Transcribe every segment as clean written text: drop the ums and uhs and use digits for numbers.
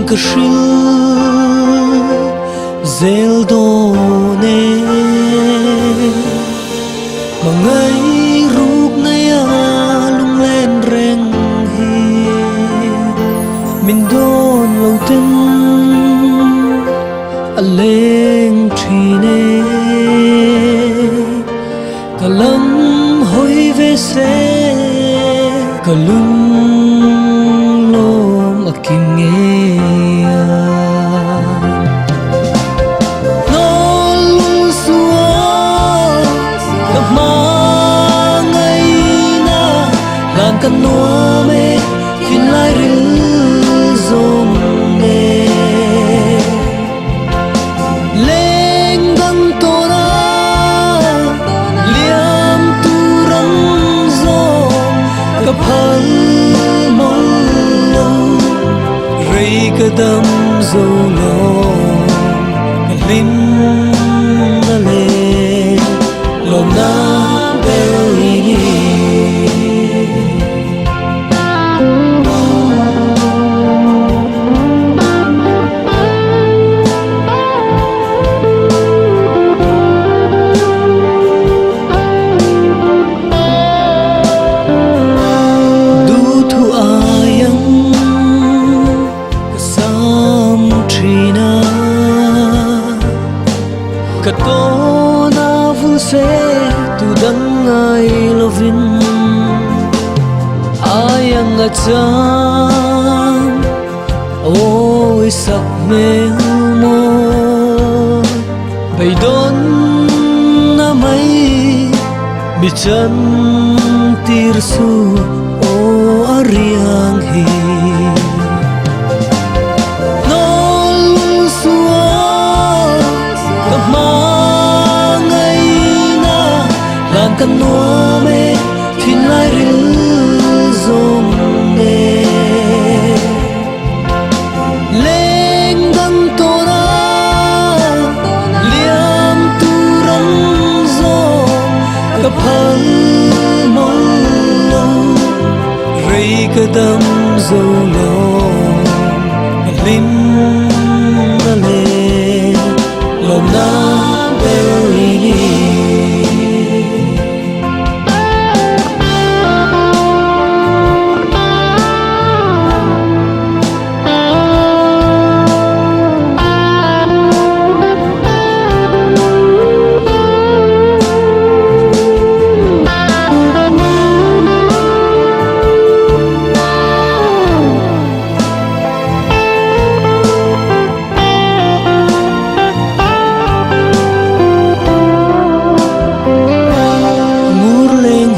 kashil zel do ne mangai ruk na ya lung len reng hi min don lo tin aleng thine kalam hoi ve se kalung lom akim nge nol suo kap ma ngai na lan kan no me fin lai ri zong ne leng dang to na liam tu rang zo kap hal kadam zo lo kalin na le lo na beli du thu ayang kato na vun se tu dang ai lovin ayang a chang oi sak me mo bai don na mai bi chan tir su o ariang hi kan no me thin lai ril zong ne leng dang to na liam tu rang zo ka phal mong lo rei ka dam zo lo lim na le lo na beli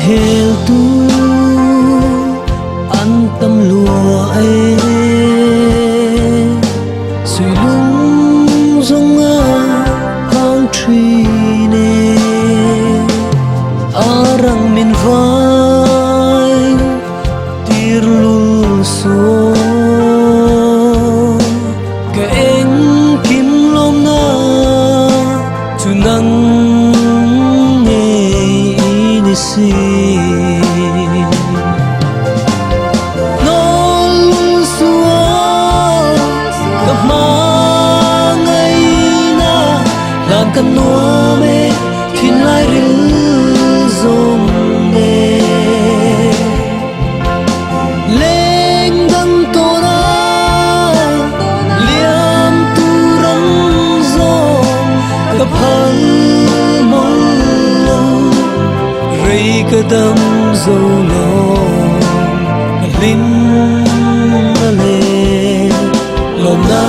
hel tu an tâm lùa ai suy lung rong a hang tri ne arang min vai tir lul so ka eng kim lom na tu nang ne ini si kan no me thin lai ril zong ne leng dang to na liam tu rang zo ka phal mong lo rei ka dam zo lo kalin na le lo na